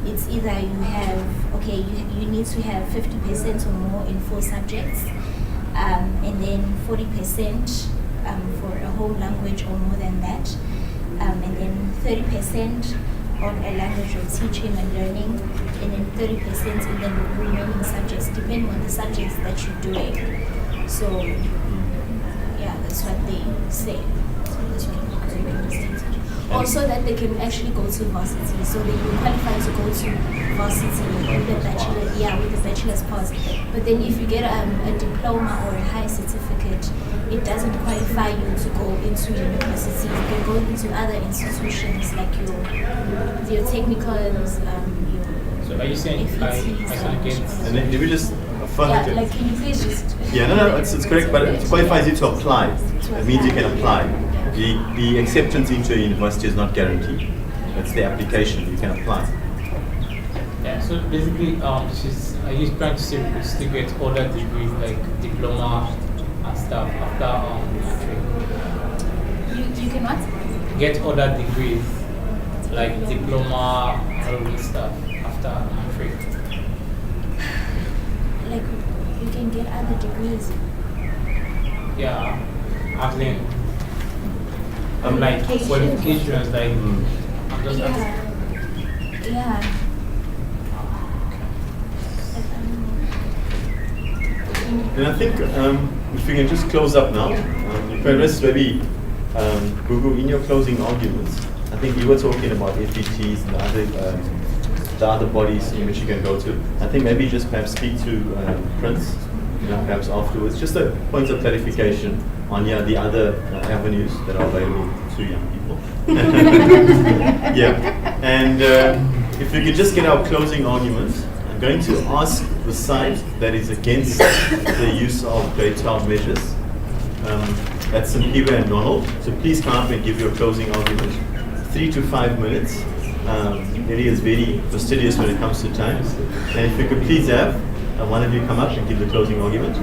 Speaker 3: it's either you have, you need to have 50% or more in 4 subjects, and then 40% for a whole language or more than that, and then 30% on a language of teaching and learning, and then 30% in the remaining subjects, depending on the subjects that you're doing. So, that's what they say. So that's what the curriculum says. Also, that they can actually go to varsity, so they will qualify to go to varsity with the bachelor's pass. But then, if you get a diploma or a high certificate, it doesn't qualify you to go into university. You can go into other institutions like your technicals,
Speaker 9: so are you saying I can get?
Speaker 1: And then did we just
Speaker 3: yeah, like can you please just?
Speaker 1: Yeah, no, it's correct, but it qualifies you to apply. It means you can apply. The acceptance into a university is not guaranteed. It's the application, you can apply.
Speaker 9: Yeah, So basically, are you trying to say we could still get other degrees like diploma and stuff after matric?
Speaker 3: You can what?
Speaker 9: Get other degrees like diploma and stuff after matric.
Speaker 3: Like, you can get other degrees.
Speaker 9: Yeah, as in, like
Speaker 3: Qualifications.
Speaker 9: qualifications, like I'm just
Speaker 3: Yeah. Yeah.
Speaker 1: And I think if we can just close up now, you can just maybe Google in your closing arguments. I think you were talking about FETs and the other bodies in which you can go to. I think maybe just perhaps speak to Prince, perhaps afterwards, just a point of clarification on the other avenues that are available to young people. Yeah, and if we could just get our closing arguments, I'm going to ask the side that is against the use of grade 12 measures. That's Simpiwe and Donald. So please come up and give your closing argument. 3 to 5 minutes. Nelly is very fastidious when it comes to time. And if we could please have one of you come up and give the closing argument.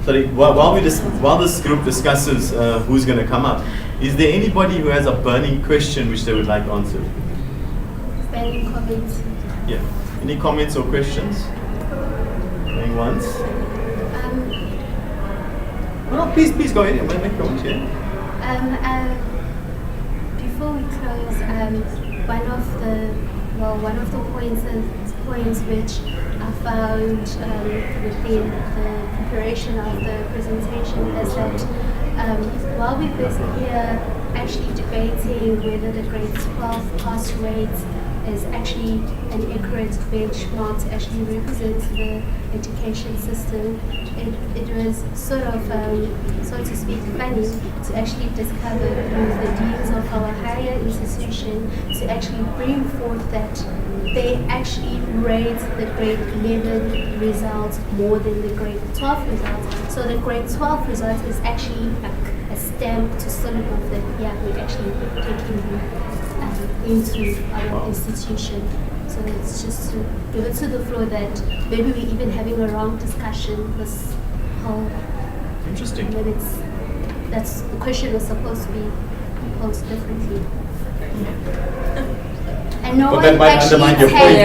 Speaker 1: Sorry, while this group discusses who's going to come up, is there anybody who has a burning question which they would like answered?
Speaker 3: Any comments?
Speaker 1: Yeah. Any comments or questions? Going once? No, please go ahead and make comments, yeah.
Speaker 4: Before we close, one of the points which I found within the preparation of the presentation is that while we're busy here actually debating whether the grade 12 pass rate is actually an accurate benchmark to actually represent the education system, it was sort of, so to speak, funny to actually discover through the deans of our higher institution to actually bring forth that they actually rate the grade 11 results more than the grade 12 results. So the grade 12 result is actually a stamp to syllable that, yeah, we're actually taking into our institution. So it's just to give it to the floor that maybe we're even having a wrong discussion this whole.
Speaker 1: Interesting.
Speaker 4: That's the question was supposed to be posed differently. And no
Speaker 1: But
Speaker 4: one
Speaker 1: that might
Speaker 4: actually
Speaker 1: undermine your
Speaker 4: said-
Speaker 1: point.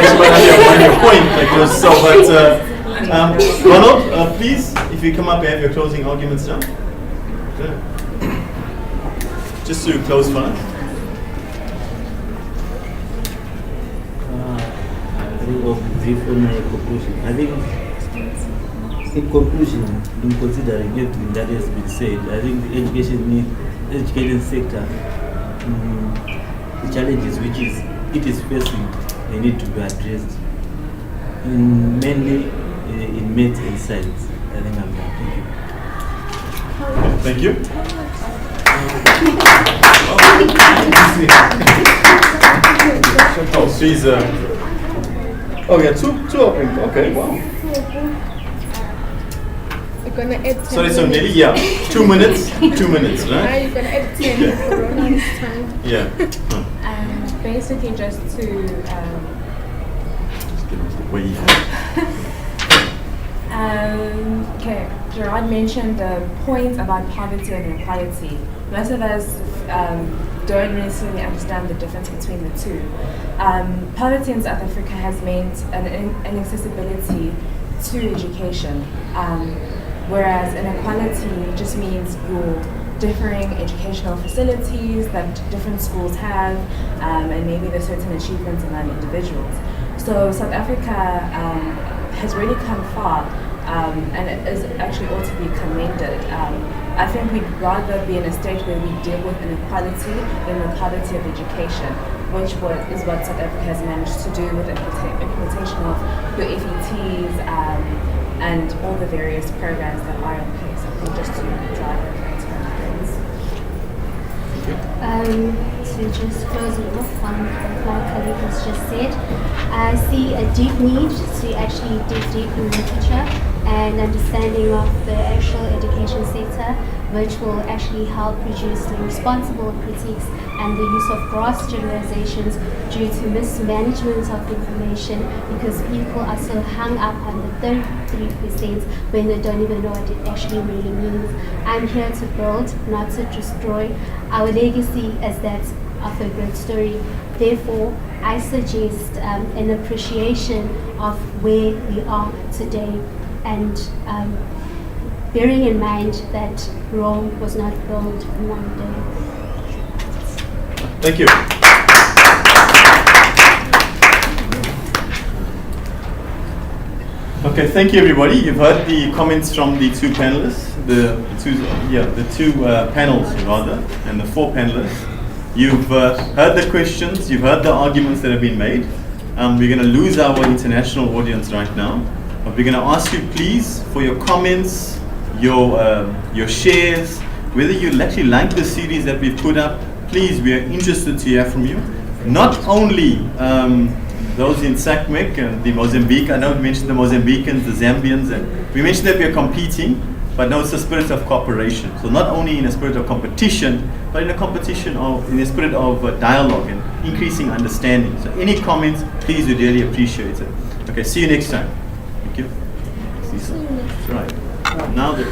Speaker 1: That might undermine your point. Like, so, but Ronald, please, if you come up and have your closing arguments now. Yeah. Just to close for us.
Speaker 5: Brief on my conclusion. I think, in conclusion, in considering everything that has been said, I think the education sector, the challenges which it is facing, they need to be addressed. Mainly in maths and science. I think I'm done. Thank you.
Speaker 1: Thank you. Oh, she's oh, yeah, two open. Okay, wow.
Speaker 10: You're gonna add 10
Speaker 1: Sorry, so
Speaker 10: minutes.
Speaker 1: Nelly, yeah, 2 minutes, 2 minutes,
Speaker 10: Now
Speaker 1: right?
Speaker 10: you're gonna add 10 for Ronald's time.
Speaker 1: Yeah.
Speaker 2: Basically, just to
Speaker 1: Wave.
Speaker 2: okay, Gerard mentioned the point about poverty and inequality. Most of us don't necessarily understand the difference between the two. Poverty in South Africa has meant an inaccessibility to education, whereas inequality just means your differing educational facilities that different schools have, and maybe there's certain achievements among individuals. So South Africa has really come far, and it is actually ought to be commended. I think we'd rather be in a state where we deal with inequality than the poverty of education, which is what South Africa has managed to do with implementation of your FETs and all the various programs that are in place, I think, just to drive the grades.
Speaker 4: To just close it off on what my colleague has just said, I see a deep need to actually dig deep in literature and understanding of the actual education sector which will actually help reduce the responsible critiques and the use of gross generalizations due to mismanagement of information, because people are so hung up on the 33% when they don't even know what it actually really means. I'm here to build, not to destroy. Our legacy is that of a great story. Therefore, I suggest an appreciation of where we are today, and bearing in mind that Rome was not built in one day.
Speaker 1: Thank you. Okay, thank you everybody. You've heard the comments from the two panelists, the two panels rather, and the four panelists. You've heard the questions, you've heard the arguments that have been made. We're going to lose our international audience right now, but we're going to ask you please for your comments, your shares, whether you actually like the series that we've put up. Please, we are interested to hear from you. Not only those in SACMEC and the Mozambique, I know we mentioned the Mozambicans, the Zambians, and we mentioned that we are competing, but now it's a spirit of cooperation. So not only in a spirit of competition, but in a spirit of dialogue and increasing understanding. So any comments, please, we really appreciate it. Okay, see you next time. Thank you. See you soon. Right. Now the